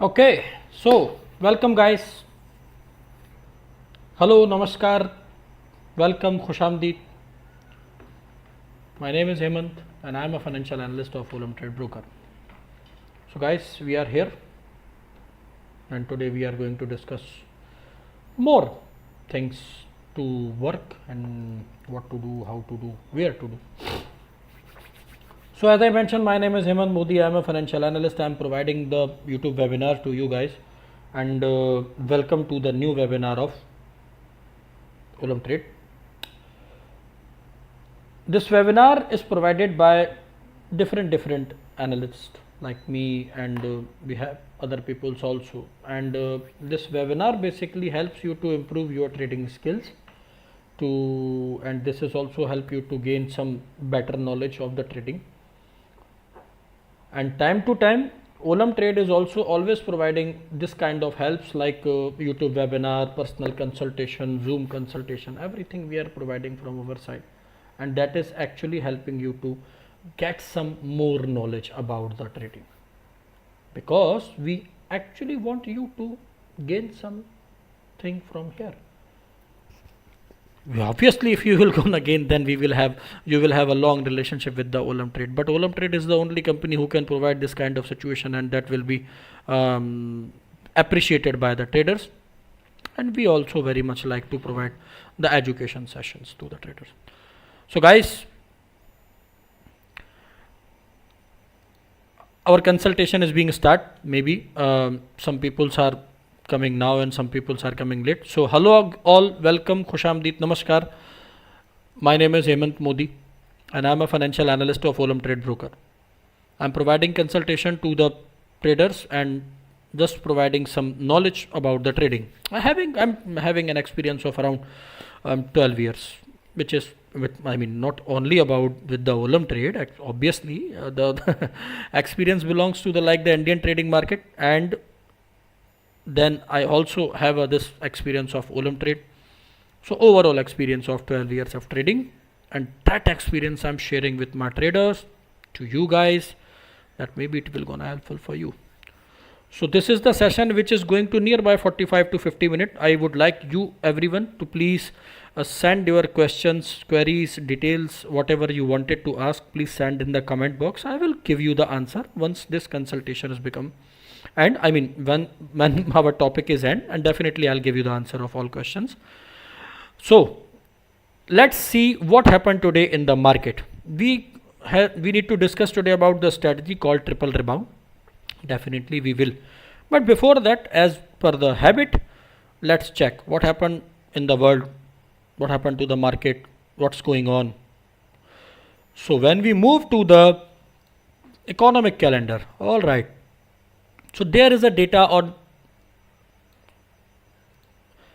Okay, so welcome guys. Hello, namaskar. Welcome, Khushamdeep. My name is Hemant and I am a financial analyst of OLYMP TRADE broker. So guys, we are here and today we are going to discuss more things to work and what to do, how to do, where to do. So as I mentioned, my name is Hemant Modi. I am a financial analyst. I am providing the YouTube webinar to you guys and welcome to the new webinar of OLYMP TRADE. This webinar is provided by different analysts like me and we have other peoples also, and this webinar basically helps you to improve your trading skills and this is also help you to gain some better knowledge of the trading. And time to time OLYMP TRADE is also always providing this kind of helps like YouTube webinar, personal consultation, Zoom consultation, everything we are providing from our side, and that is actually helping you to get some more knowledge about the trading, because we actually want you to gain something from here. Obviously, if you will come again, then you will have a long relationship with the OLYMP TRADE. But OLYMP TRADE is the only company who can provide this kind of situation, and that will be appreciated by the traders. And we also very much like to provide the education sessions to the traders. So guys, our consultation is being started. Maybe some people are coming now and some people are coming late. So hello all, welcome, Khushamdeep, namaskar. My name is Hemant Modi and I am a financial analyst of OLYMP TRADE broker. I am providing consultation to the traders and just providing some knowledge about the trading. I'm having an experience of around 12 years, which is not only about with the OLYMP TRADE. Obviously, the experience belongs to the Indian trading market, and then I also have this experience of OLYMP TRADE. So overall experience of 12 years of trading, and that experience I'm sharing with my traders to you guys, that maybe it will gonna helpful for you. So this is the session which is going to nearby 45 to 50 minutes. I would like you everyone to please send your questions, queries, details, whatever you wanted to ask, please send in the comment box. I will give you the answer once this consultation has become, and when our topic is end, and definitely I'll give you the answer of all questions. So let's see what happened today in the market. We need to discuss today about the strategy called triple rebound. Definitely we will, but before that, as per the habit, let's check what happened in the world, what happened to the market, what's going on. So when we move to the economic calendar, all right, so there is a data on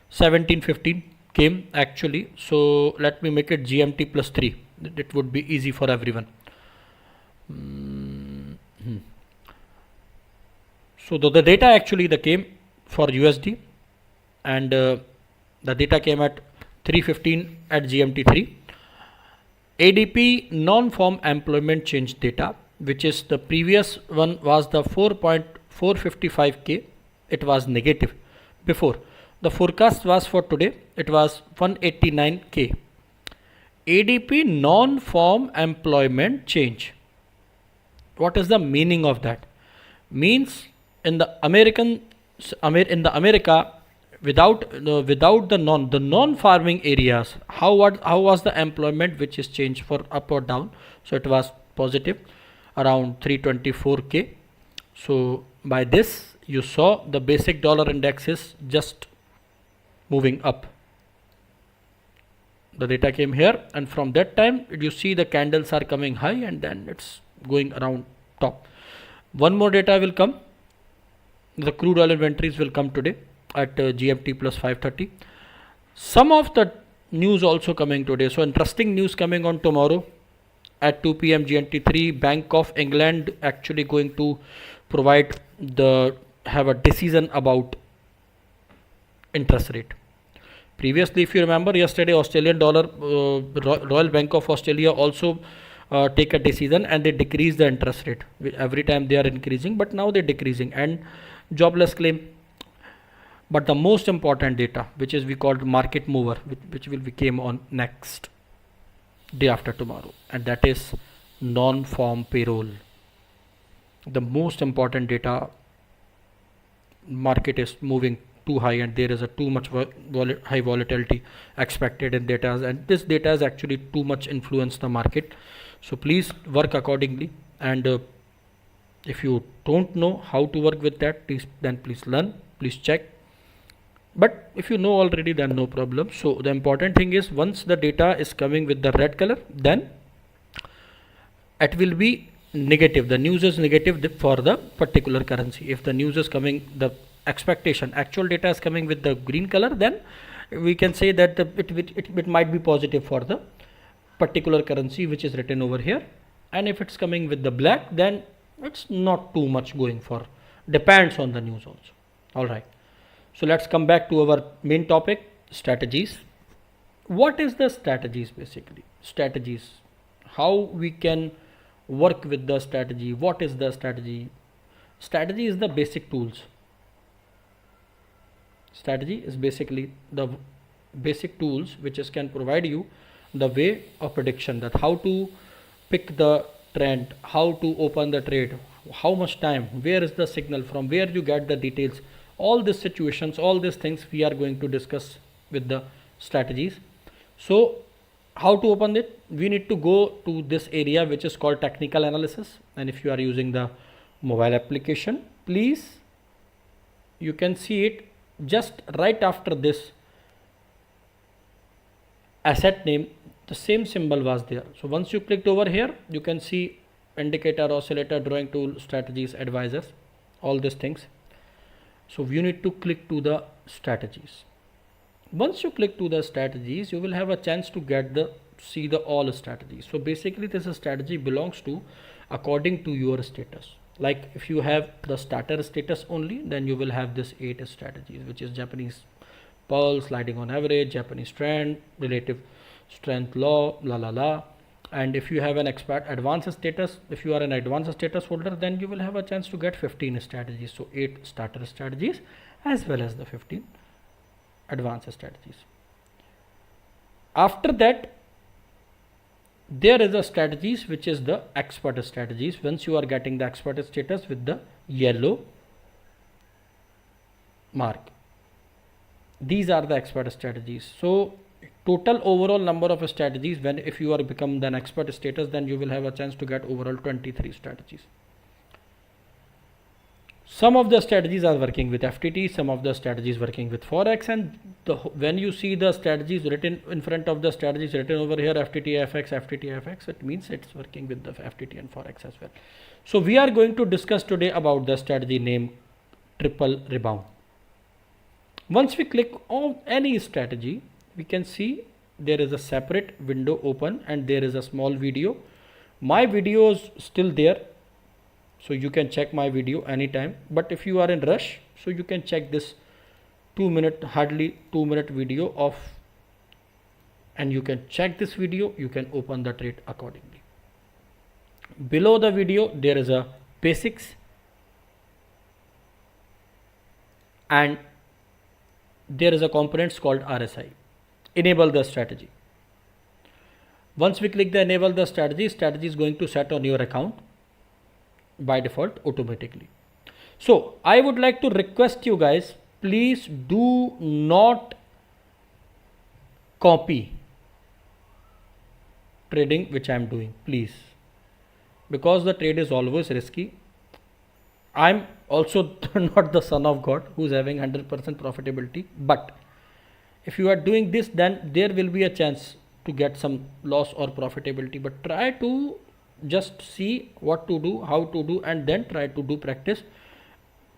1715 came actually. So let me make it GMT plus 3. It would be easy for everyone. So the data actually came for USD, and the data came at 315 at GMT 3. ADP non-farm employment change data, which is the previous one was the 4.455k. It was negative before. The forecast was for today, it was 189k. ADP non-farm employment change. What is the meaning of that? Means in the America, without the non-farming areas, how was the employment which is changed for up or down? So it was positive around 324k. So by this you saw the basic dollar index is just moving up. The data came here, and from that time you see the candles are coming high and then it's going around top. One more data will come. The crude oil inventories will come today at GMT plus 530. Some of the news also coming today. So interesting news coming on tomorrow at 2 p.m. GMT 3. Bank of England actually going to have a decision about interest rate. Previously, if you remember, yesterday Australian dollar, Royal Bank of Australia also take a decision and they decrease the interest rate. Every time they are increasing, but now they're decreasing, and jobless claim. But the most important data, which is we called market mover, which will become on next day after tomorrow, and that is non-farm payroll. The most important data. Market is moving too high and there is a too much high volatility expected in data, and this data is actually too much influence the market. So please work accordingly, and if you don't know how to work with that, please learn, please check. But if you know already, then no problem. So the important thing is, once the data is coming with the red color, then it will be negative. The news is negative for the particular currency. If the news is coming, the expectation, actual data is coming with the green color, then we can say that it might be positive for the particular currency which is written over here. And if it's coming with the black, then it's not too much going for, depends on the news also. All right. So let's come back to our main topic, strategies. What is the strategies basically? Strategies, how we can work with the strategy. What is the strategy? Strategy is the basic tools. Strategy is basically the basic tools which can provide you the way of prediction, that how to pick the trend, how to open the trade, how much time, where is the signal, from where you get the details. All these situations, all these things we are going to discuss with the strategies. So how to open it? We need to go to this area which is called technical analysis, and if you are using the mobile application, please, you can see it just right after this asset name, the same symbol was there. So once you clicked over here, you can see indicator, oscillator, drawing tool, strategies, advisors, all these things. So you need to click to the strategies. Once you click to the strategies, you will have a chance to see the all strategies. So basically this strategy belongs to according to your status. Like if you have the starter status only, then you will have this 8 strategies, which is Japanese Pearl, sliding on average, Japanese trend, relative strength law, and if you have an advanced status, if you are an advanced status holder, then you will have a chance to get 15 strategies. So 8 starter strategies as well as the 15 advanced strategies. After that, there is a strategies which is the expert strategies. Once you are getting the expert status with the yellow mark, these are the expert strategies. So total overall number of strategies, when if you are become an expert status, then you will have a chance to get overall 23 strategies. Some of the strategies are working with FTT, some of the strategies working with Forex, and when you see the strategies written in front of the strategies written over here, FTT-FX, it means it's working with the FTT and Forex as well. So we are going to discuss today about the strategy named Triple Rebound. Once we click on any strategy, we can see there is a separate window open and there is a small video. My video is still there, so you can check my video anytime. But if you are in rush, so you can check this 2 minute, hardly 2 minute video of, and you can check this video, you can open the trade accordingly. Below the video there is a basics, and there is a components called RSI, enable the strategy. Once we click the enable the strategy, strategy is going to set on your account by default automatically. So I would like to request you guys, please do not copy trading which I am doing, please, because the trade is always risky. I'm also not the son of God who's having 100% profitability, but if you are doing this, then there will be a chance to get some loss or profitability. But try to just see what to do, how to do, and then try to do practice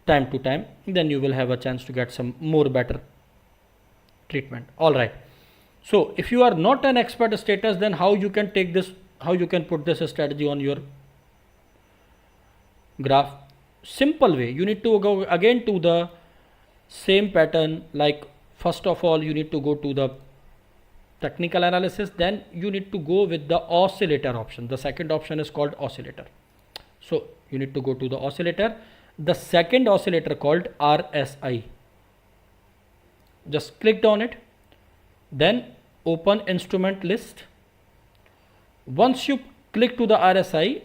time to time. Then you will have a chance to get some more better treatment. All right. So if you are not an expert status, then how you can take this, how you can put this strategy on your graph? Simple way, you need to go again to the same pattern. Like first of all, you need to go to the technical analysis, then you need to go with the oscillator option. The second option is called oscillator. So you need to go to the oscillator, the second oscillator called RSI. Just clicked on it, then open instrument list. Once you click to the RSI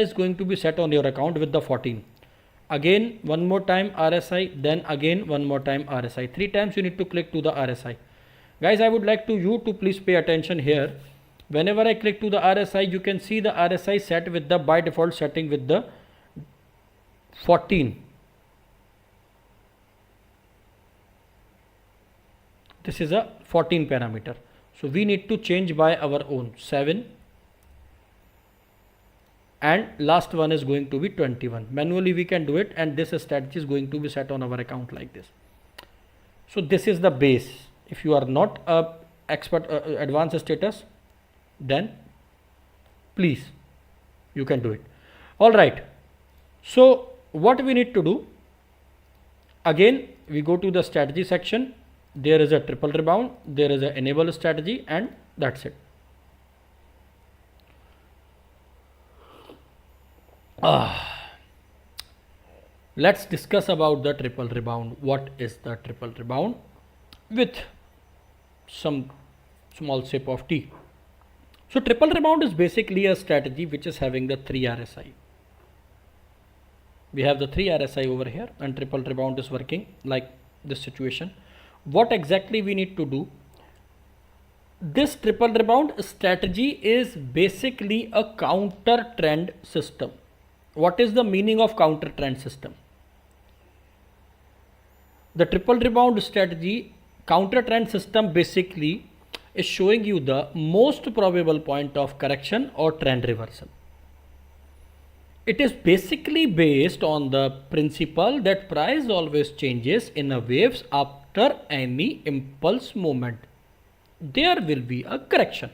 is going to be set on your account with the 14. Again one more time RSI, then again one more time RSI. 3 times you need to click to the RSI. Guys, I would like you to please pay attention here. Whenever I click to the RSI, you can see the RSI set with the by default setting with the 14. This is a 14 parameter. So we need to change by our own 7. And last one is going to be 21. Manually we can do it, and this strategy is going to be set on our account like this. So this is the base. If you are not a expert advanced status, then please you can do it. All right. So what we need to do, again we go to the strategy section. There is a triple rebound, there is a enable strategy, and that's it. Let's discuss about the triple rebound. What is the triple rebound? With some small sip of tea. So triple rebound is basically a strategy which is having the 3 RSI. We have the 3 RSI over here, and triple rebound is working like this situation. What exactly we need to do? This triple rebound strategy is basically a counter trend system. What is the meaning of counter trend system? The triple rebound strategy counter trend system basically is showing you the most probable point of correction or trend reversal. It is basically based on the principle that price always changes in a waves after any impulse movement. There will be a correction.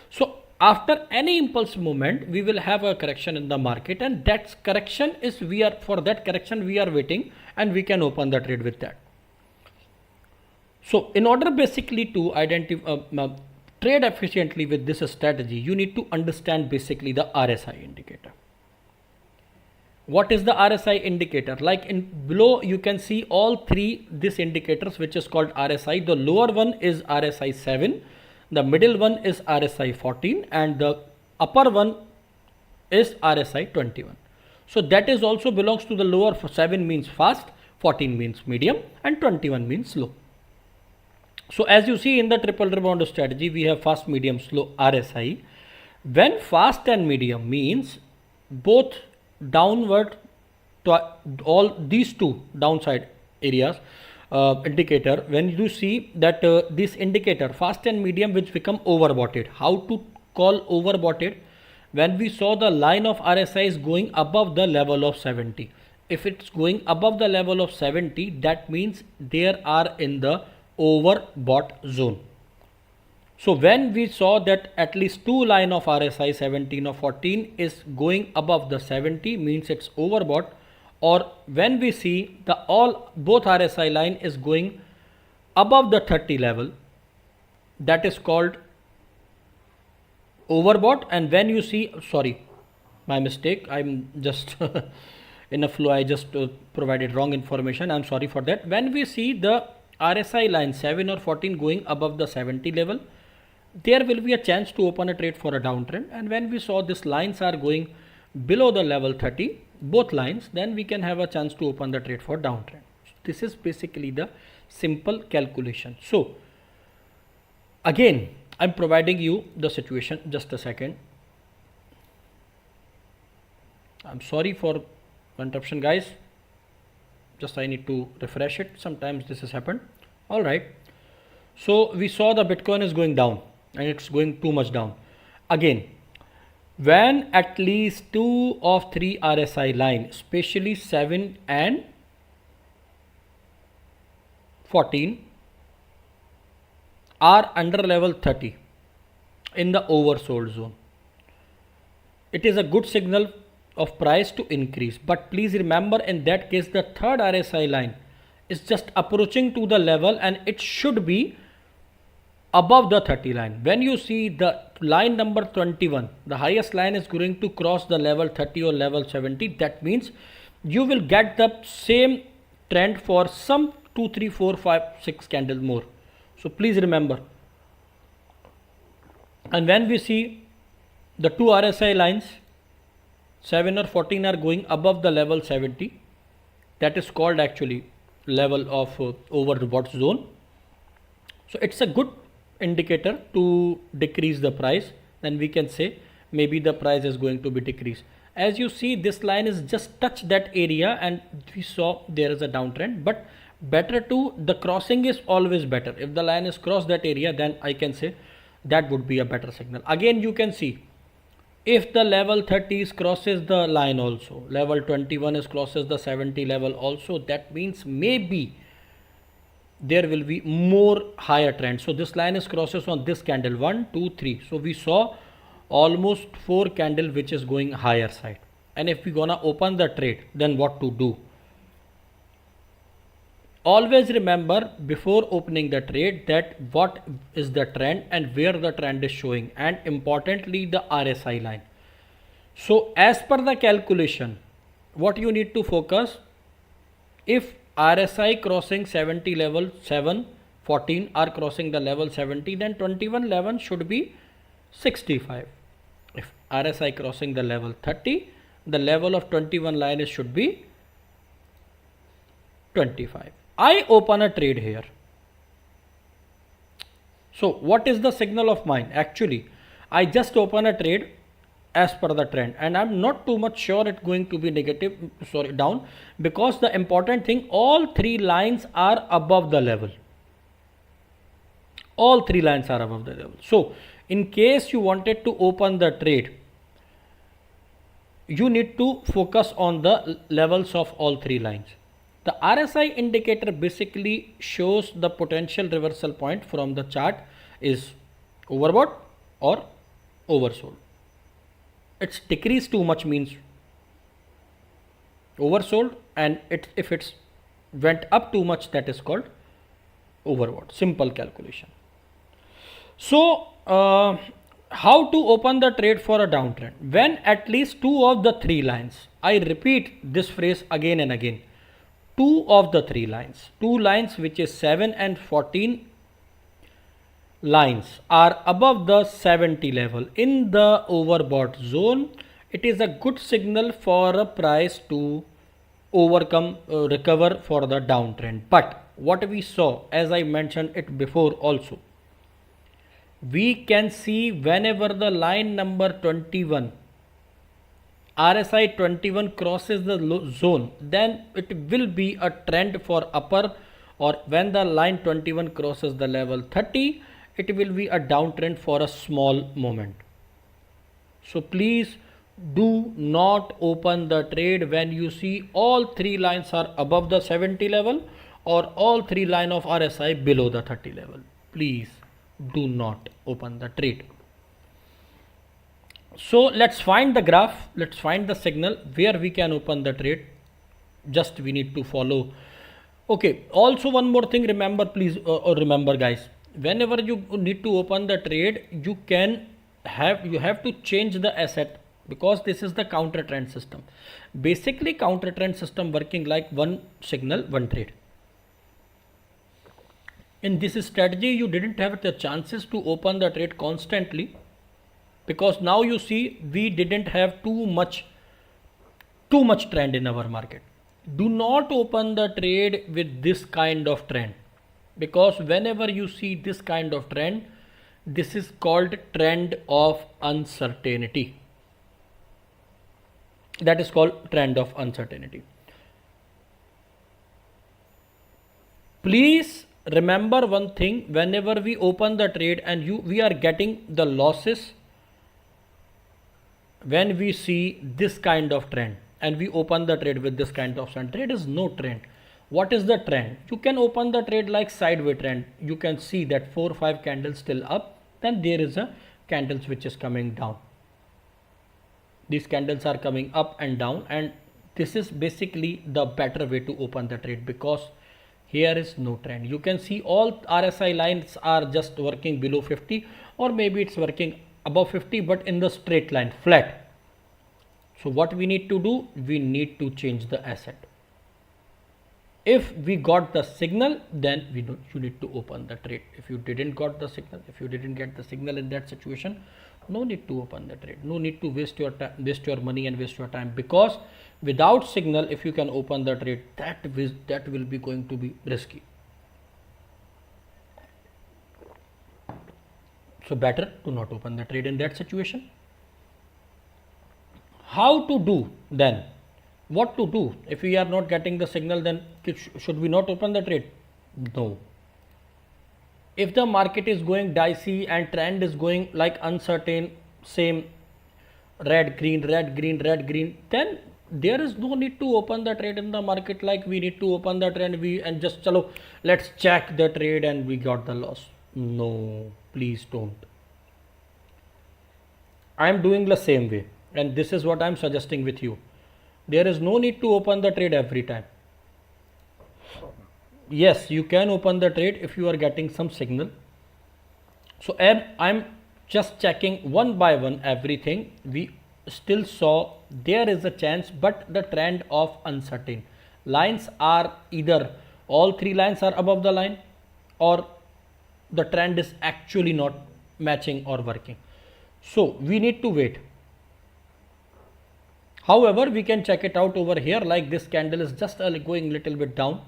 So after any impulse movement, we will have a correction in the market, and that correction is we are waiting, and we can open the trade with that. So in order basically to trade efficiently with this strategy, you need to understand basically the RSI indicator. What is the RSI indicator? Like in below you can see all 3 these indicators which is called RSI. The lower one is RSI 7, the middle one is RSI 14, and the upper one is RSI 21. So that is also belongs to the lower. 7 means fast, 14 means medium, and 21 means slow. So as you see in the triple rebound strategy, we have fast, medium, slow RSI. When fast and medium means both downward to all these 2 downside areas indicator, when you see that this indicator fast and medium which become overbought. How to call overbought? When we saw the line of RSI is going above the level of 70. If it's going above the level of 70, that means there are in the overbought zone. So when we saw that at least 2 line of RSI 17 or 14 is going above the 70, means it's overbought. Or when we see both RSI line is going above the 30 level, that is called overbought. And when you see, sorry, my mistake, I'm just in a flow, I just provided wrong information, I'm sorry for that. When we see the RSI line 7 or 14 going above the 70 level, there will be a chance to open a trade for a downtrend. And when we saw these lines are going below the level 30, both lines, then we can have a chance to open the trade for downtrend. This is basically the simple calculation. So again, I'm providing you the situation. Just a second. I'm sorry for interruption, guys. Just I need to refresh it. Sometimes this has happened. All right. So we saw the Bitcoin is going down, and it's going too much down. Again, when at least 2 of 3 RSI line, especially 7 and 14 are under level 30 in the oversold zone, it is a good signal of price to increase. But please remember, in that case, the third RSI line is just approaching to the level, and it should be above the 30 line. When you see the line number 21, the highest line is going to cross the level 30 or level 70. That means you will get the same trend for some 2, 3, 4, 5, 6 candles more. So please remember. And when we see the two RSI lines 7 or 14 are going above the level 70, that is called actually level of overbought zone. So it's a good indicator to decrease the price. Then we can say maybe the price is going to be decreased. As you see, this line is just touch that area and we saw there is a downtrend, but better to the crossing is always better. If the line is crossed that area, then I can say that would be a better signal. Again, you can see if the level 30 crosses the line also, level 21 is crosses the 70 level also, that means maybe there will be more higher trend. So this line is crosses on this candle 1, 2, 3. So we saw almost 4 candle which is going higher side. And if we gonna open the trade, then what to do? Always remember before opening the trade that what is the trend and where the trend is showing, and importantly the RSI line. So as per the calculation, what you need to focus, if RSI crossing 70 level 7, 14 are crossing the level 70, then 21 11 should be 65. If RSI crossing the level 30, the level of 21 line should be 25. I open a trade here. So what is the signal of mine? Actually, I just open a trade as per the trend, and I'm not too much sure it's going to be negative, down, because the important thing, all 3 lines are above the level. All 3 lines are above the level. So in case you wanted to open the trade, you need to focus on the levels of all 3 lines. The RSI indicator basically shows the potential reversal point from the chart is overbought or oversold. It's decreased too much means oversold, and if it's went up too much, that is called overbought. Simple calculation. So how to open the trade for a downtrend? When at least 2 of the 3 lines, I repeat this phrase again and again, 2 of the 3 lines, 2 lines which is 7 and 14 lines are above the 70 level in the overbought zone, it is a good signal for a price to overcome recover for the downtrend. But what we saw, as I mentioned it before also, we can see whenever the line number 21 RSI 21 crosses the zone, then it will be a trend for upper, or when the line 21 crosses the level 30, it will be a downtrend for a small moment. So please do not open the trade when you see all 3 lines are above the 70 level or all 3 line of RSI below the 30 level. Please do not open the trade. So let's find the graph, let's find the signal where we can open the trade. Just we need to follow. Okay, also one more thing, remember please, remember guys, whenever you need to open the trade, you have to change the asset, because this is the counter trend system. Basically counter trend system working like one signal, one trade. In this strategy, you didn't have the chances to open the trade constantly, because now you see we didn't have too much trend in our market. Do not open the trade with this kind of trend, because whenever you see this kind of trend, this is called trend of uncertainty. That is called trend of uncertainty. Please remember one thing, whenever we open the trade and we are getting the losses when we see this kind of trend, and we open the trade with this kind of trend. Trade is no trend. What is the trend? You can open the trade like sideways trend. You can see that 4 or 5 candles still up, then there is a candles which is coming down. These candles are coming up and down, and this is basically the better way to open the trade, because here is no trend. You can see all RSI lines are just working below 50, or maybe it's working above 50, but in the straight line, flat. So what we need to do, we need to change the asset. If we got the signal, then you need to open the trade. If you didn't got the signal, if you didn't get the signal in that situation, no need to open the trade. No need to waste your time, waste your money and waste your time, because without signal, if you can open the trade, that will be going to be risky. So better to not open the trade in that situation. How to do then? What to do if we are not getting the signal? Then should we not open the trade? No. If the market is going dicey and trend is going like uncertain, same red green, then there is no need to open the trade in the market. Like we need to open the trend and just chalo, let's check the trade and we got the loss. No, please don't. I am doing the same way, and this is what I am suggesting with you. There is no need to open the trade every time. Yes, you can open the trade if you are getting some signal. So I'm just checking one by one everything. We still saw there is a chance, but the trend of uncertain. Lines are either all three lines are above the line, or the trend is actually not matching or working. So we need to wait. However, we can check it out over here. Like this candle is just going little bit down,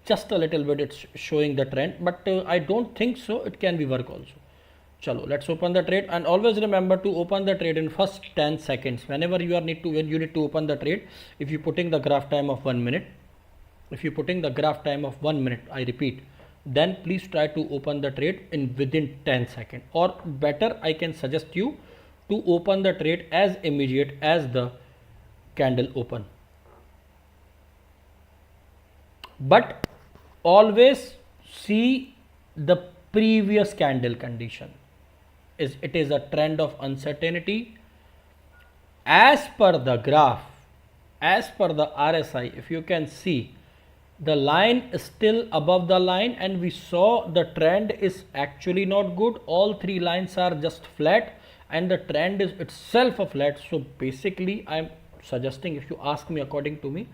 just a little bit. It's showing the trend, but I don't think so. It can be work also. Chalo, let's open the trade, and always remember to open the trade in first 10 seconds. Whenever you need to open the trade, if you putting the graph time of 1 minute, I repeat, then please try to open the trade in within 10 seconds, or better, I can suggest you to open the trade as immediate as the candle open. But always see the previous candle condition. It is a trend of uncertainty. As per the graph, as per the RSI, if you can see, the line is still above the line, and we saw the trend is actually not good. All three lines are just flat, and the trend is itself a flat. So basically, I'm suggesting, if you ask me, according to me,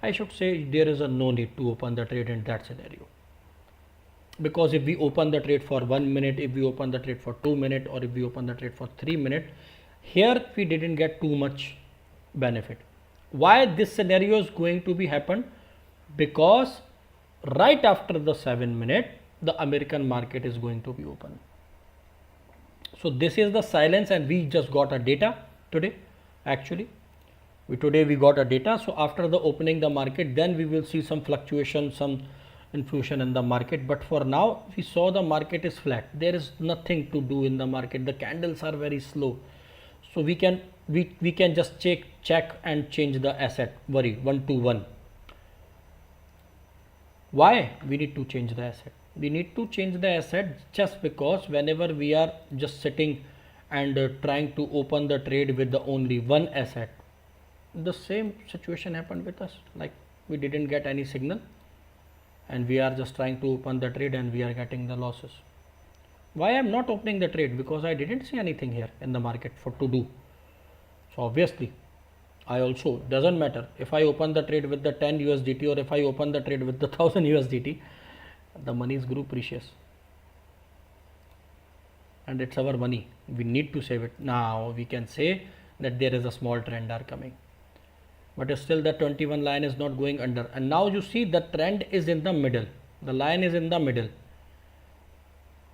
I should say there is a no need to open the trade in that scenario. Because if we open the trade for 1 minute, if we open the trade for 2 minutes, or if we open the trade for 3 minutes, here we didn't get too much benefit. Why this scenario is going to be happen? Because right after the 7 minute, the American market is going to be open. So this is the silence, and we just got a data today. Actually, today we got a data. So after the opening the market, then we will see some fluctuation, some infusion in the market. But for now, we saw the market is flat. There is nothing to do in the market. The candles are very slow. So we can just check and change the asset 1 to 1. Why we need to change the asset? We need to change the asset just because whenever we are just sitting and trying to open the trade with the only one asset, the same situation happened with us. Like we didn't get any signal, and we are just trying to open the trade, and we are getting the losses. Why I'm not opening the trade? Because I didn't see anything here in the market to do. So obviously, I also, doesn't matter if I open the trade with the 10 USDT or if I open the trade with the 1000 USDT, the money is group precious, and it's our money. We need to save it. Now we can say that there is a small trend are coming, but still the 21 line is not going under, and now you see the trend is in the middle. The line is in the middle.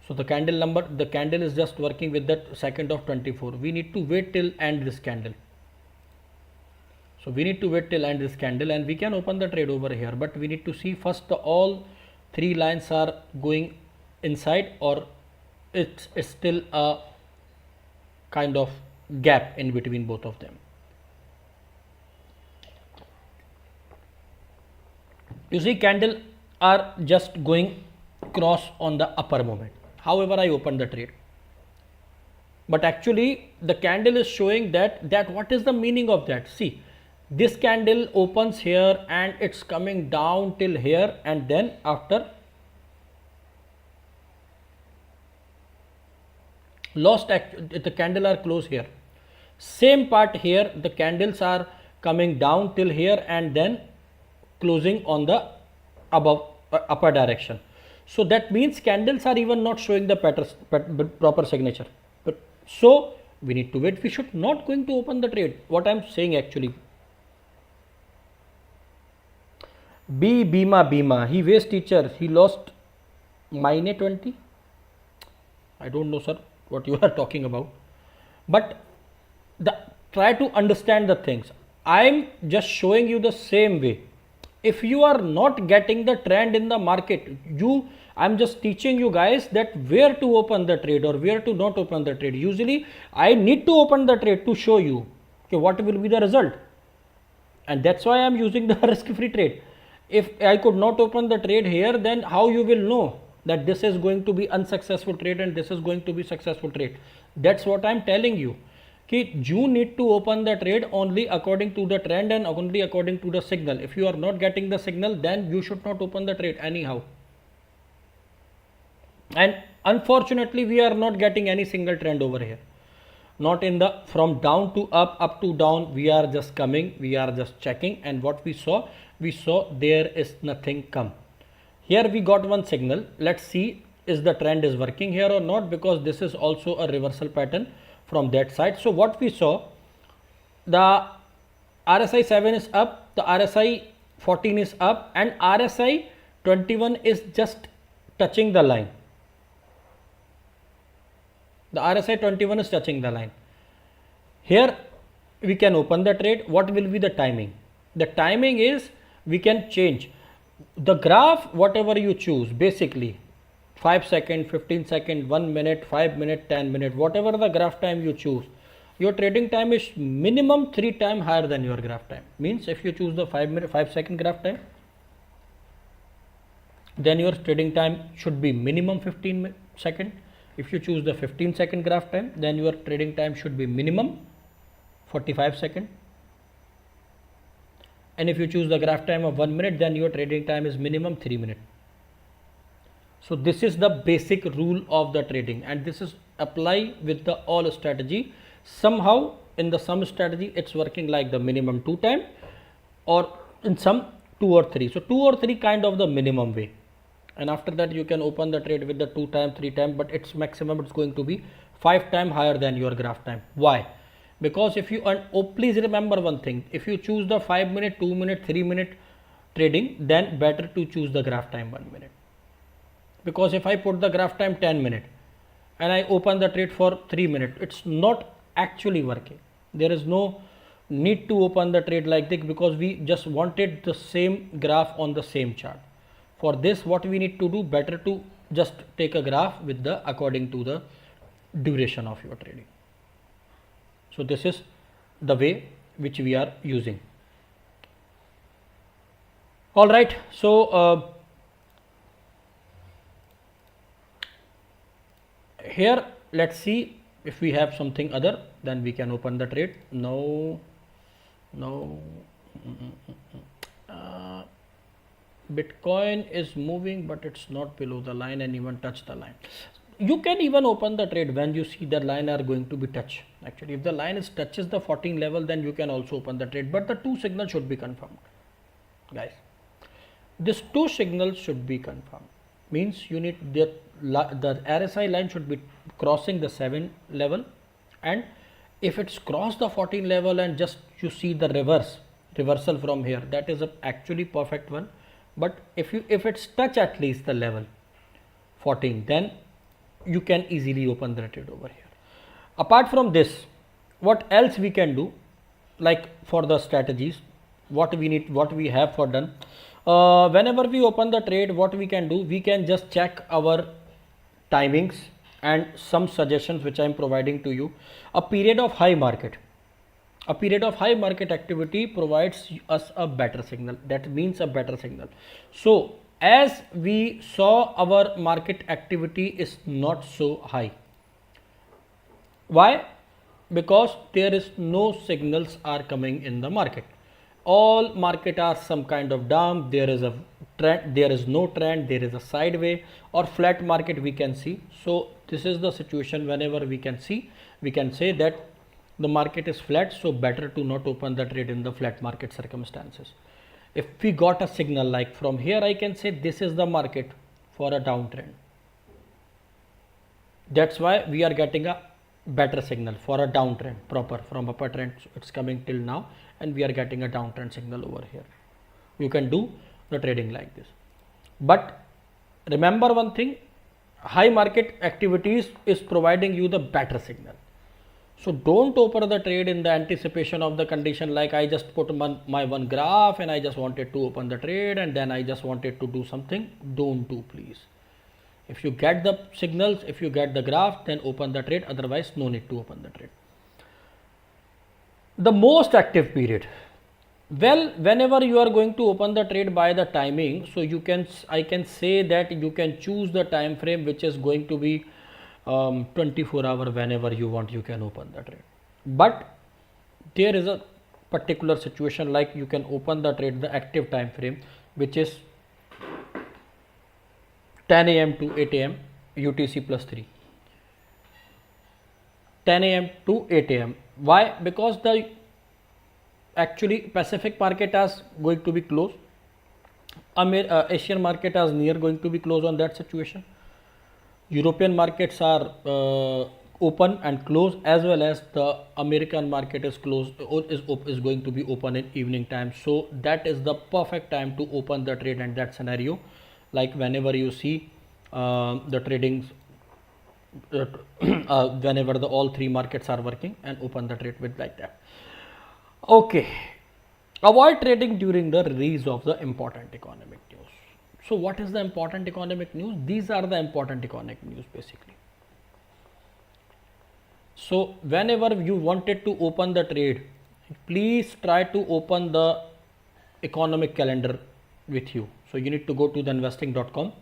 So the candle is just working with that second of 24. We need to wait till end this candle. So we need to wait till end this candle, and we can open the trade over here. But we need to see first all three lines are going inside, or it's still a kind of gap in between both of them. You see, candle are just going cross on the upper moment. However, I opened the trade, but actually the candle is showing that what is the meaning of that? See, this candle opens here and it's coming down till here, and then after the candle are close here. Same part here, the candles are coming down till here and then closing on the above upper direction. So that means candles are even not showing the proper signature. But so we need to wait. We should not going to open the trade. What I'm saying actually. Bima. He waste teacher. He lost minus 20. I don't know, sir, what you are talking about. But try to understand the things. I'm just showing you the same way. If you are not getting the trend in the market, I'm just teaching you guys that where to open the trade or where to not open the trade. Usually I need to open the trade to show you okay, what will be the result. And that's why I'm using the risk-free trade. If I could not open the trade here, then how you will know that this is going to be unsuccessful trade and this is going to be successful trade? That's what I'm telling you. Okay, you need to open the trade only according to the trend and only according to the signal. If you are not getting the signal, then you should not open the trade anyhow. And unfortunately, we are not getting any single trend over here. Not in the from down to up to down. We are just coming, we are just checking, and what we saw there is nothing come. Here we got one signal. Let's see is the trend is working here or not, because this is also a reversal pattern from that side. So what we saw, the RSI 7 is up, the RSI 14 is up, and RSI 21 is just touching the line. The RSI 21 is touching the line. Here we can open the trade. What will be the timing? The timing is we can change the graph, whatever you choose, basically 5 second, 15 second, 1 minute, 5 minute, 10 minute, whatever the graph time you choose. Your trading time is minimum 3 times higher than your graph time. Means if you choose the 5 second graph time, then your trading time should be minimum 15 second. If you choose the 15 second graph time, then your trading time should be minimum 45 second. And if you choose the graph time of 1 minute, then your trading time is minimum 3 minutes. So this is the basic rule of the trading, and this is apply with the all strategy. Somehow in the some strategy it's working like the minimum 2 times, or in some 2 or 3. So 2 or 3 kind of the minimum way. And after that you can open the trade with the 2 times, 3 times, but its maximum it's going to be 5 times higher than your graph time. Why? Because if you please remember one thing, if you choose the 5 minute, 2 minute, 3 minute trading, then better to choose the graph time 1 minute. Because if I put the graph time 10 minutes and I open the trade for 3 minutes, it's not actually working. There is no need to open the trade like this, because we just wanted the same graph on the same chart. For this, what we need to do, better to just take a graph with the according to the duration of your trading. So this is the way which we are using. All right. So here let's see if we have something other, then we can open the trade. No. Bitcoin is moving, but it's not below the line and even touch the line. You can even open the trade when you see the line are going to be touched. Actually, if the line is touches the 14 level, then you can also open the trade, but the 2 signals should be confirmed, guys. This 2 signals should be confirmed. Means you need the RSI line should be crossing the 7 level, and if it's crossed the 14 level and just you see the reversal from here, that is a actually perfect one. But if it's touch at least the level 14, then you can easily open the trade over here. Apart from this, what else we can do, like for the strategies, what we have for done, whenever we open the trade, what we can do, we can just check our timings and some suggestions which I am providing to you. A period of high market activity provides us a better signal. That means a better signal. So as we saw, our market activity is not so high. Why? Because there is no signals are coming in the market. All market are some kind of down. There is a trend, there is no trend, there is a sideway or flat market we can see. So this is the situation. Whenever we can see, we can say that the market is flat, so better to not open the trade in the flat market circumstances. If we got a signal like from here, I can say this is the market for a downtrend. That's why we are getting a better signal for a downtrend proper from upper trend. So it's coming till now and we are getting a downtrend signal over here. You can do the trading like this. But remember one thing, high market activities is providing you the better signal. So don't open the trade in the anticipation of the condition like I just put my one graph and I just wanted to open the trade and then I just wanted to do something. Don't do, please. If you get the signals, if you get the graph, then open the trade. Otherwise, no need to open the trade. The most active period. Well, whenever you are going to open the trade by the timing, so I can say that you can choose the time frame which is going to be 24 hour. Whenever you want, you can open the trade. But there is a particular situation like you can open the trade the active time frame which is 10 a.m. to 8 a.m. UTC plus 3. 10 a.m. to 8 a.m. Why? Because the actually Pacific market is going to be closed. Asian market is near going to be closed on that situation. European markets are open and closed, as well as the American market is closed, is going to be open in evening time. So that is the perfect time to open the trade in that scenario. Like whenever you see the tradings, whenever the all three markets are working, and open the trade with like that. Okay, avoid trading during the release of the important economic news. So what is the important economic news? These are the important economic news basically. So whenever you wanted to open the trade, please try to open the economic calendar with you. So you need to go to the investing.com.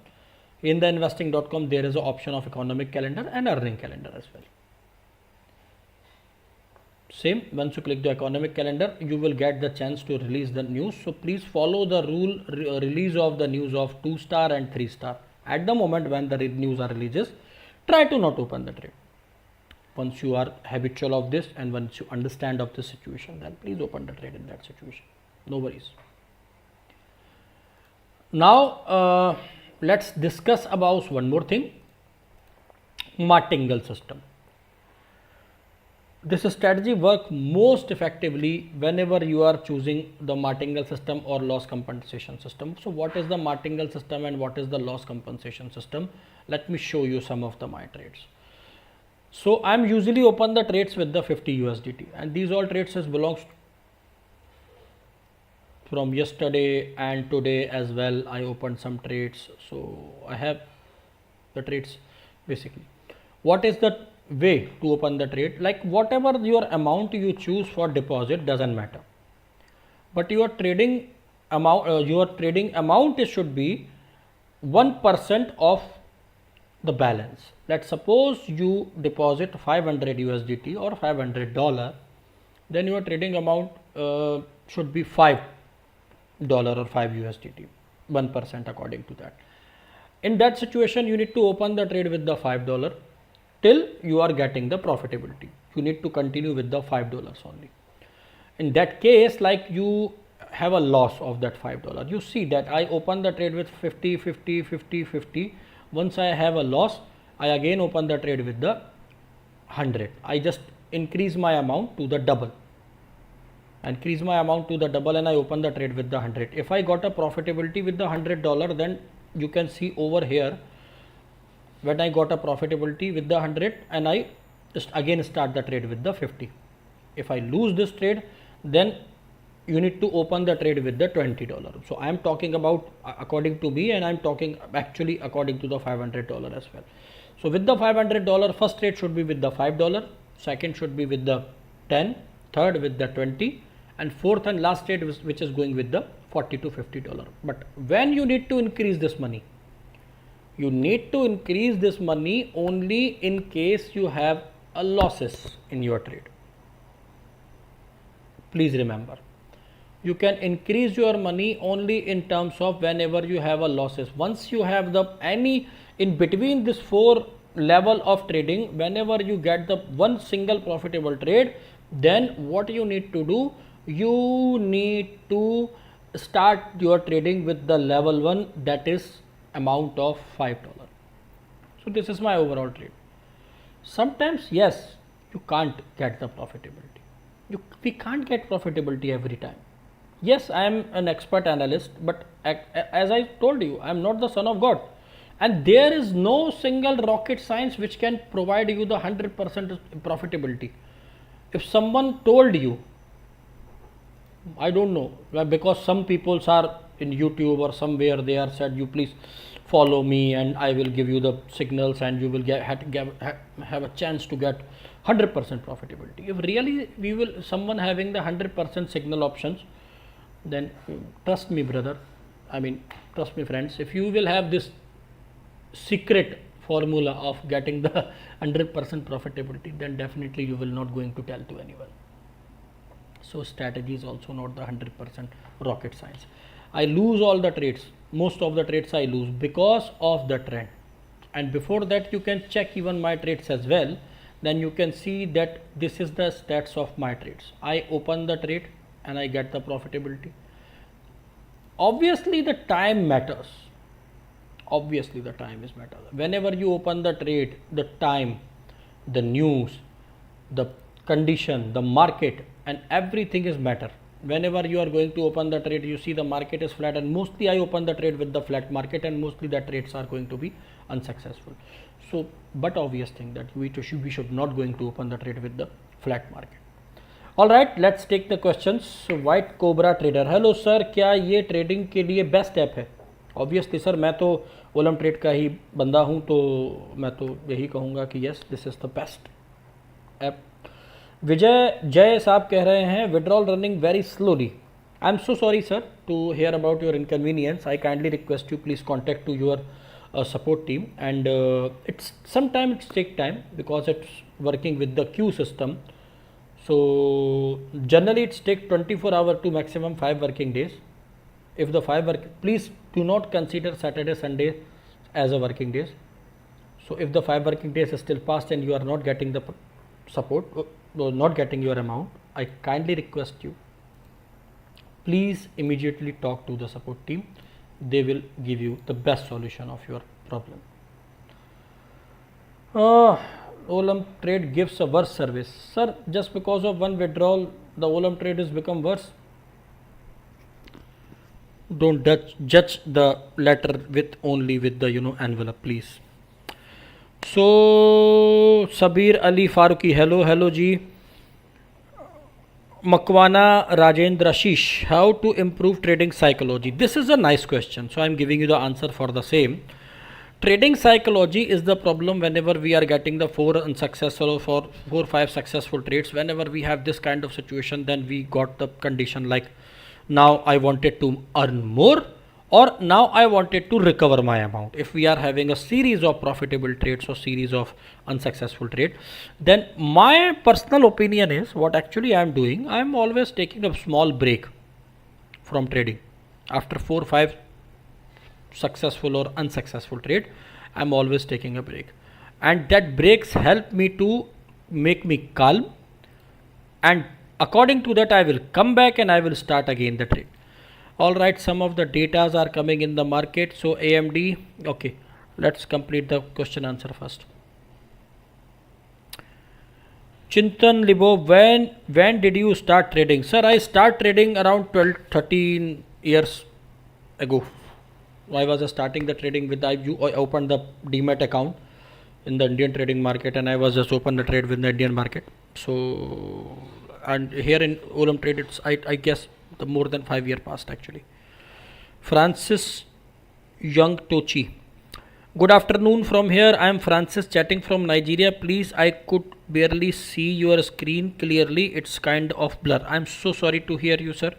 In the investing.com, there is an option of economic calendar and earning calendar as well. Same, once you click the economic calendar, you will get the chance to release the news. So please follow the rule release of the news of 2-star and 3-star. At the moment when the news are releases, try to not open the trade. Once you are habitual of this and once you understand of the situation, then please open the trade in that situation. No worries. Now let's discuss about one more thing, martingale system. This strategy works most effectively whenever you are choosing the martingale system or loss compensation system. So what is the martingale system and what is the loss compensation system? Let me show you some of my trades. So I'm usually open the trades with the 50 USDT, and these all trades belongs from yesterday and today as well. I opened some trades, so I have the trades basically. What is the way to open the trade? Like whatever your amount you choose for deposit doesn't matter, but your trading amount should be 1% of the balance. Let's suppose you deposit 500 USDT or $500, then your trading amount should be $5 or 5 USDT, 1% according to that. In that situation, you need to open the trade with the $5 till you are getting the profitability. You need to continue with the $5 only. In that case, like you have a loss of that $5, you see that I open the trade with 50, 50, 50, 50. Once I have a loss, I again open the trade with the 100. I just increase my amount to the double. Increase my amount to the double and I open the trade with the 100. If I got a profitability with the $100, then you can see over here when I got a profitability with the 100 and I just again start the trade with the 50. If I lose this trade, then you need to open the trade with the $20. So I am talking about according to me, and I am talking actually according to the $500 as well. So with the $500, first trade should be with the $5, second should be with the 10, third with the 20, and fourth and last trade which is going with the $40 to $50. But when you need to increase this money, you need to increase this money only in case you have a losses in your trade. Please remember, you can increase your money only in terms of whenever you have a losses. Once you have the any in between this 4 level of trading, whenever you get the one single profitable trade, then what you need to do, you need to start your trading with the level 1, that is amount of $5. So this is my overall trade. Sometimes yes, you can't get the profitability. We can't get profitability every time. Yes, I am an expert analyst, but as I told you, I am not the son of God, and there is no single rocket science which can provide you the 100% profitability. If someone told you, I don't know, because some people are in YouTube or somewhere, they are said, you please follow me and I will give you the signals and you will have a chance to get 100% profitability. If really someone having the 100% signal options, then trust me brother, I mean trust me friends, if you will have this secret formula of getting the 100% profitability, then definitely you will not going to tell to anyone. So strategy is also not the 100% rocket science. I lose all the trades, most of the trades I lose because of the trend, and before that you can check even my trades as well, then you can see that this is the stats of my trades. I open the trade and I get the profitability. Obviously the time matters, obviously the time is matter. Whenever you open the trade, the time, the news, the condition, the market, and everything is matter. Whenever you are going to open the trade, you see the market is flat, and mostly I open the trade with the flat market, and mostly the trades are going to be unsuccessful. So but obvious thing that we should not going to open the trade with the flat market. All right, let's take the questions. So white cobra trader, hello sir, क्या ये trading के लिए best app है? Obviously sir, मैं तो Olam trade का ही बंदा हूँ, तो मैं तो यही कहूँगा कि yes, this is the best app. Vijay Jay sahab कह रहे हैं withdrawal running very slowly. I am so sorry sir to hear about your inconvenience. I kindly request you please contact to your support team, and it's sometimes take time because it's working with the queue system. So generally it's take 24 hours to maximum 5 working days. If the 5 work, please do not consider Saturday Sunday as a working days. So if the 5 working days is still passed and you are not getting the support or not getting your amount, I kindly request you, please immediately talk to the support team. They will give you the best solution of your problem. OLYMP trade gives a worse service. Sir, just because of one withdrawal, the OLYMP trade has become worse. Don't judge the letter with only with the envelope, please. So Sabir Ali Faruqi, hello ji. Makwana Rajendra Ashish, how to improve trading psychology? This is a nice question, so I am giving you the answer for the same. Trading psychology is the problem whenever we are getting the 4 unsuccessful or 4-5 successful trades. Whenever we have this kind of situation, then we got the condition like, now I wanted to earn more, or now I wanted to recover my amount. If we are having a series of profitable trades or series of unsuccessful trade, then my personal opinion is, what actually I am doing, I am always taking a small break from trading. After 4-5 successful or unsuccessful trade, I am always taking a break, and that breaks help me to make me calm, and according to that I will come back and I will start again the trade. All right, some of the datas are coming in the market. So AMD, okay, let's complete the question answer first. Chintan Libo, when did you start trading? Sir, I start trading around 12-13 years ago. I was starting the trading with, I opened the demat account in the Indian trading market, and I was just open the trade with the Indian market. So, and here in OLYMP trade, it's I guess the more than 5 years past actually. Francis Young Tochi, good afternoon from here. I am Francis chatting from Nigeria. Please, I could barely see your screen clearly. It's kind of blur. I am so sorry to hear you, sir,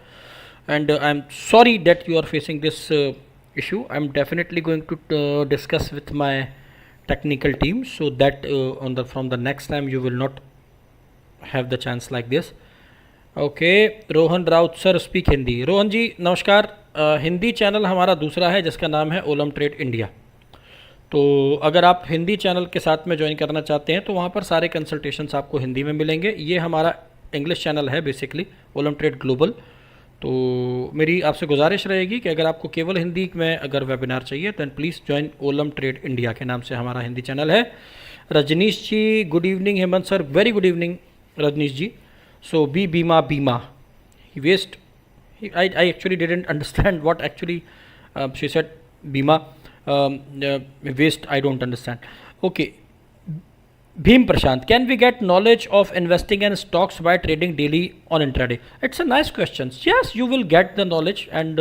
and I am sorry that you are facing this issue. I am definitely going to discuss with my technical team so that from the next time you will not have the chance like this. Okay, Rohan Raut sir speak Hindi. Rohan ji नमस्कार. Hindi channel हमारा दूसरा है जिसका नाम है Olam Trade India. तो अगर आप हिंदी चैनल के साथ में ज्वाइन करना चाहते हैं तो वहाँ पर सारे कंसल्टेशंस आपको हिंदी में मिलेंगे। ये हमारा इंग्लिश चैनल है बेसिकली, ओलम ट्रेड ग्लोबल। तो मेरी आपसे गुजारिश रहेगी कि अगर आपको केवल हिंदी में अगर वेबिनार चाहिए then please join Olymp Trade India के नाम से हमारा हिंदी चैनल है। Rajneesh ji good evening, Hemant sir very good evening Rajneesh ji. So बीमा west, I actually didn't understand what actually she said. Bima waste, I don't understand. Okay, Bhim Prashant, can we get knowledge of investing in stocks by trading daily on intraday? It's a nice question. Yes, you will get the knowledge, and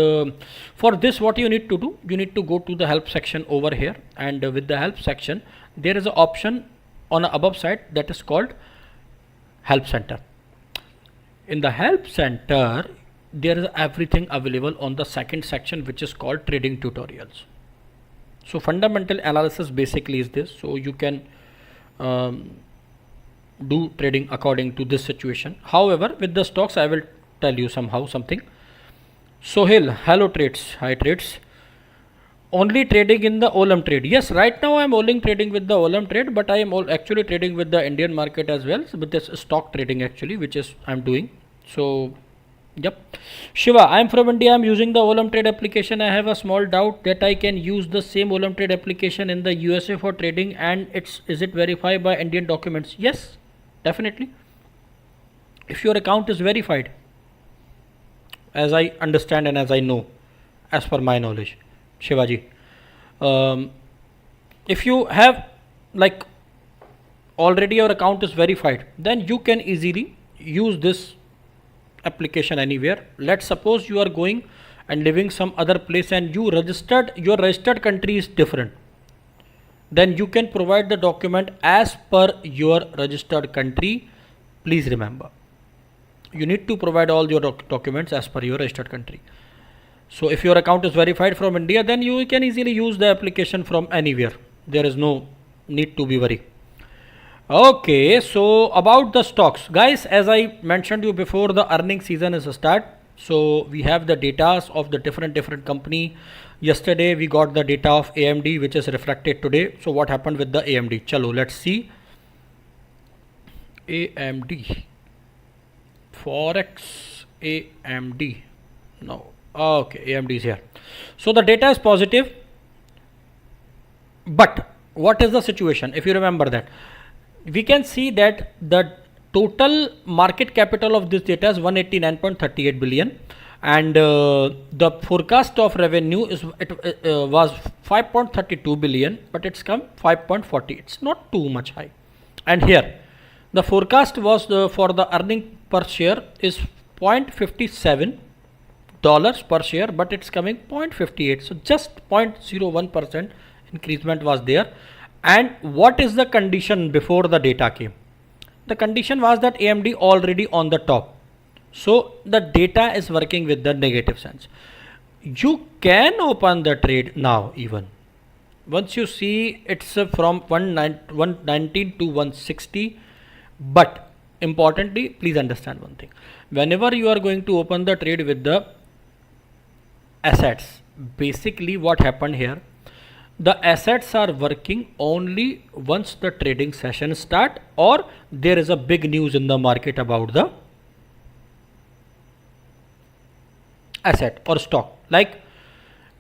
for this what you need to do, you need to go to the help section over here, and with the help section there is an option on the above side that is called help center. In the help center there is everything available on the second section, which is called trading tutorials. So fundamental analysis basically is this, so you can do trading according to this situation. However, with the stocks I will tell you something. Sohail, hello trades, hi trades. Only trading in the OLYMP trade. Yes, right now I am only trading with the OLYMP trade, but I am actually trading with the Indian market as well, so with this stock trading actually, which is I am doing. So yep. Shiva, I am from India. I am using the OLYMP trade application. I have a small doubt that I can use the same OLYMP trade application in the USA for trading, and is it verified by Indian documents? Yes, definitely. If your account is verified, as I understand and as I know, as per my knowledge, Shivaji, if you have like already your account is verified, then you can easily use this application anywhere. Let's suppose you are going and living some other place and your registered country is different, then you can provide the document as per your registered country. Please remember, you need to provide all your documents as per your registered country. So if your account is verified from India, then you can easily use the application from anywhere. There is no need to be worried. Okay, so about the stocks, guys, as I mentioned you before, the earning season is a start. So we have the data of the different company. Yesterday we got the data of AMD, which is reflected today. So what happened with the AMD? Chalo, let's see. AMD Forex, AMD. No, okay, AMD is here. So the data is positive, but what is the situation? If you remember that, we can see that the total market capital of this data is 189.38 billion, and the forecast of revenue is was 5.32 billion, but it's come 5.40. It's not too much high. And here the forecast was for the earning per share is 0.57 dollars per share, but it's coming 0.58. So just 0.01% increment was there. And what is the condition before the data came? The condition was that AMD already on the top. So the data is working with the negative sense. You can open the trade now even. Once you see it's from 119 to 160. But importantly, please understand one thing. Whenever you are going to open the trade with the assets, basically what happened here, the assets are working only once the trading session start or there is a big news in the market about the asset or stock. Like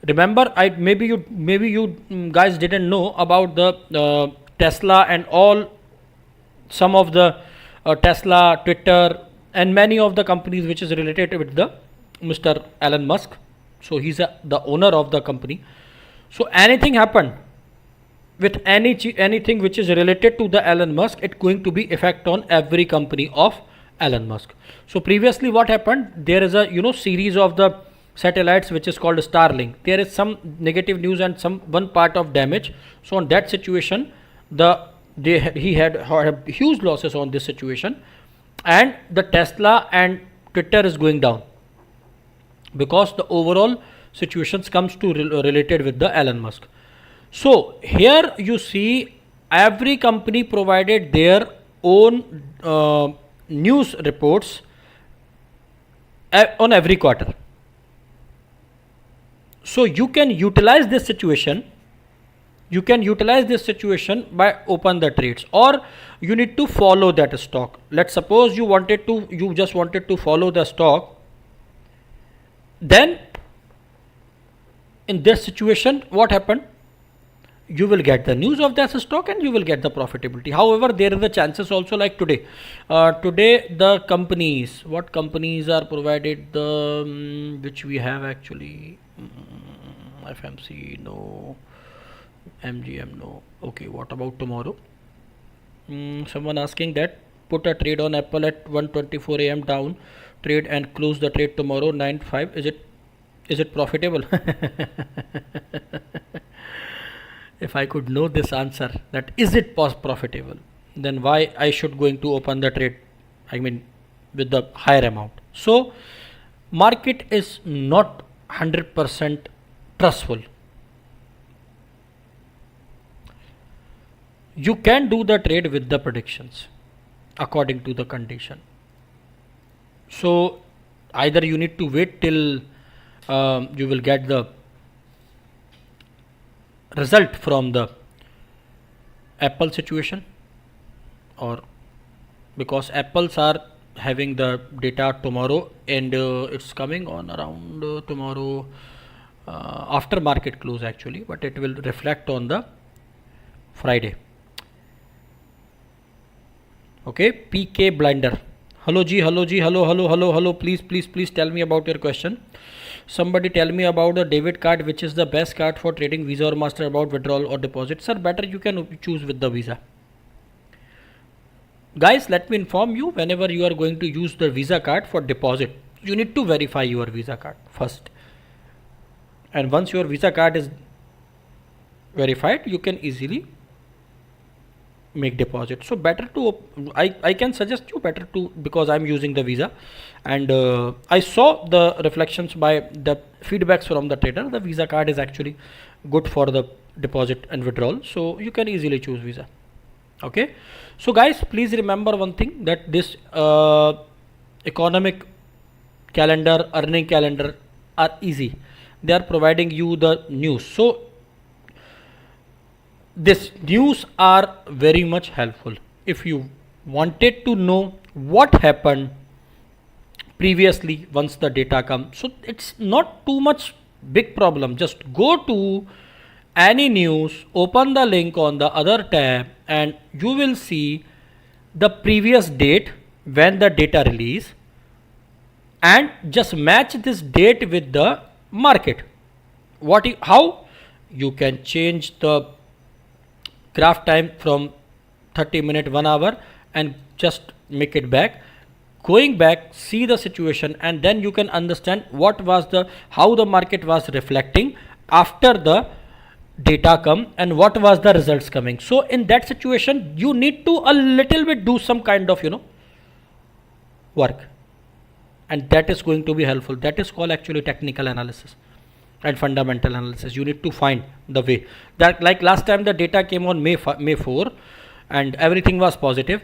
remember, maybe you guys didn't know about the Tesla and all, some of the Tesla, Twitter and many of the companies which is related with the Mr. Elon Musk. So he's the owner of the company. So anything happened with anything which is related to the Elon Musk, it's going to be effect on every company of Elon Musk. So previously what happened, there is a series of the satellites which is called Starlink. There is some negative news and one part of damage. So on that situation, he had huge losses on this situation, and the Tesla and Twitter is going down because the overall situations comes to related with the Elon Musk. So here you see every company provided their own news reports on every quarter. So you can utilize this situation. you can utilize this situation by open the trades, or you need to follow that stock. Let's suppose you just wanted to follow the stock. Then in this situation, what happened? You will get the news of that stock and you will get the profitability. However, there is the chances also, like today. Today the companies, what companies are provided, the which we have actually, FMC no, MGM no. Okay, what about tomorrow? Someone asking that put a trade on Apple at 1:24 a.m. down trade and close the trade tomorrow 9:5. Is it profitable? If I could know this answer, that is it profitable, then why I should going to open the trade, I mean with the higher amount. So market is not 100% trustful. You can do the trade with the predictions according to the condition. So either you need to wait till you will get the result from the Apple situation, or because Apples are having the data tomorrow and it's coming on around tomorrow after market close actually, but it will reflect on the Friday. Okay, PK Blinder. Hello G, hello. Please tell me about your question. Somebody tell me about the debit card, which is the best card for trading, Visa or Master, about withdrawal or deposit. Sir, better you can choose with the Visa. Guys, let me inform you, whenever you are going to use the Visa card for deposit, you need to verify your Visa card first. And once your Visa card is verified, you can easily make deposit. So better to, I can suggest you better to, because I'm using the Visa and I saw the reflections by the feedbacks from the trader. The Visa card is actually good for the deposit and withdrawal, so you can easily choose Visa. Okay, so guys, please remember one thing, that this economic calendar, earning calendar are easy. They are providing you the news. So this news are very much helpful. If you wanted to know what happened previously once the data comes, so it's not too much big problem. Just go to any news, open the link on the other tab, and you will see the previous date when the data release, and just match this date with the market. How you can change the graph time from 30 minutes 1 hour and just make it back, going back, see the situation, and then you can understand how the market was reflecting after the data come and what was the results coming. So in that situation, you need to a little bit do some kind of work, and that is going to be helpful. That is called actually technical analysis and fundamental analysis. You need to find the way that, like last time the data came on May 4 and everything was positive.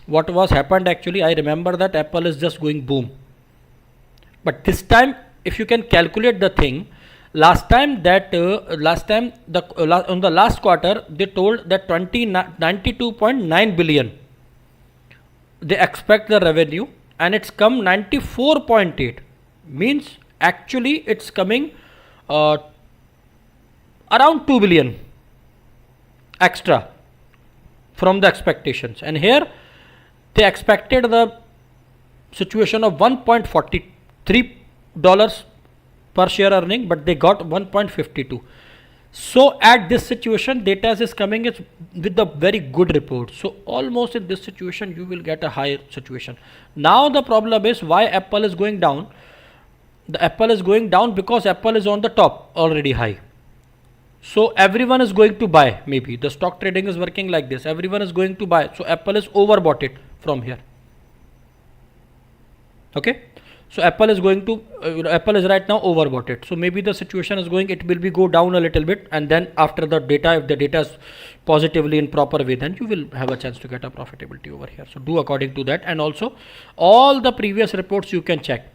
What was happened actually, I remember that Apple is just going boom. But this time, if you can calculate the thing, last time on the last quarter, they told that 92.9 billion they expect the revenue, and it's come 94.8, means actually it's coming around 2 billion extra from the expectations. And here they expected the situation of $1.43 per share earning, but they got 1.52. So at this situation, data is coming with a very good report. So almost in this situation, you will get a higher situation. Now the problem is why Apple is going down. The Apple is going down because Apple is on the top already high. So everyone is going to buy. Maybe the stock trading is working like this. Everyone is going to buy. So Apple is overbought it from here. Okay. So Apple is going to, Apple is right now overbought it. So maybe the situation is going, it will be go down a little bit, and then after the data, if the data is positively in proper way, then you will have a chance to get a profitability over here. So do according to that, and also all the previous reports you can check,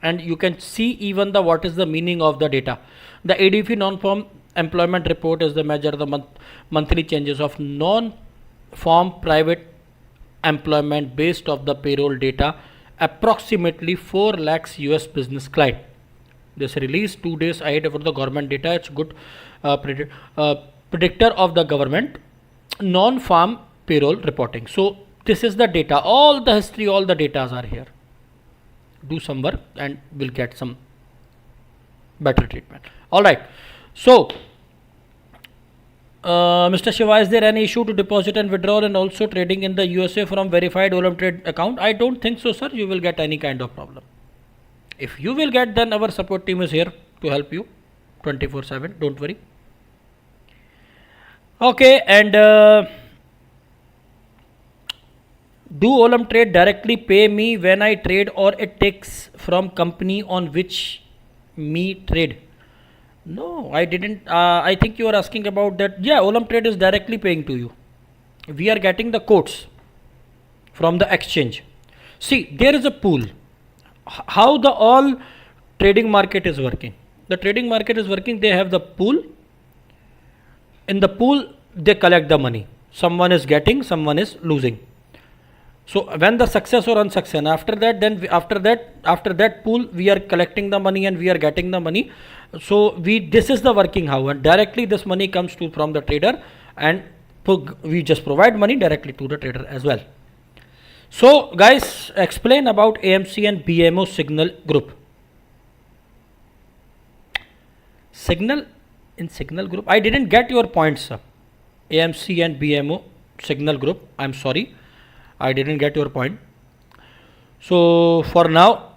and you can see even what is the meaning of the data. The ADP non-farm employment report is the measure the monthly changes of non-farm private employment based of the payroll data approximately 4 lakhs US business client. This release 2 days ahead of the government data. It's good predictor of the government non-farm payroll reporting. So this is the data, all the history, all the data are here. Do some work and we'll get some better treatment. All right. So Mr. Shiva, is there any issue to deposit and withdrawal and also trading in the USA from verified OLYMP trade account? I don't think so, sir. You will get any kind of problem. If you will get, then our support team is here to help you 24/7. Don't worry. Okay, and do OLYMP trade directly pay me when I trade, or it takes from company on which me trade? No, I didn't. I think you are asking about that. Yeah, OLYMP trade is directly paying to you. We are getting the quotes from the exchange. See, there is a pool. How the all trading market is working? The trading market is working. They have the pool. In the pool, they collect the money. Someone is getting, someone is losing. So when the success or unsuccess, after that, then after that pool, we are collecting the money and we are getting the money. So this is the working how, and directly this money comes from the trader, and we just provide money directly to the trader as well. So guys, explain about AMC and BMO signal group. Signal group. I didn't get your point, sir. AMC and BMO signal group. I'm sorry. I didn't get your point. So for now,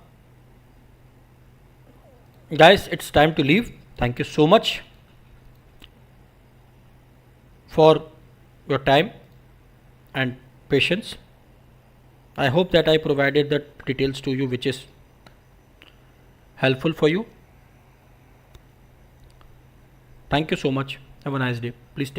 guys, it's time to leave. Thank you so much for your time and patience. I hope that I provided the details to you which is helpful for you. Thank you so much. Have a nice day. Please take care.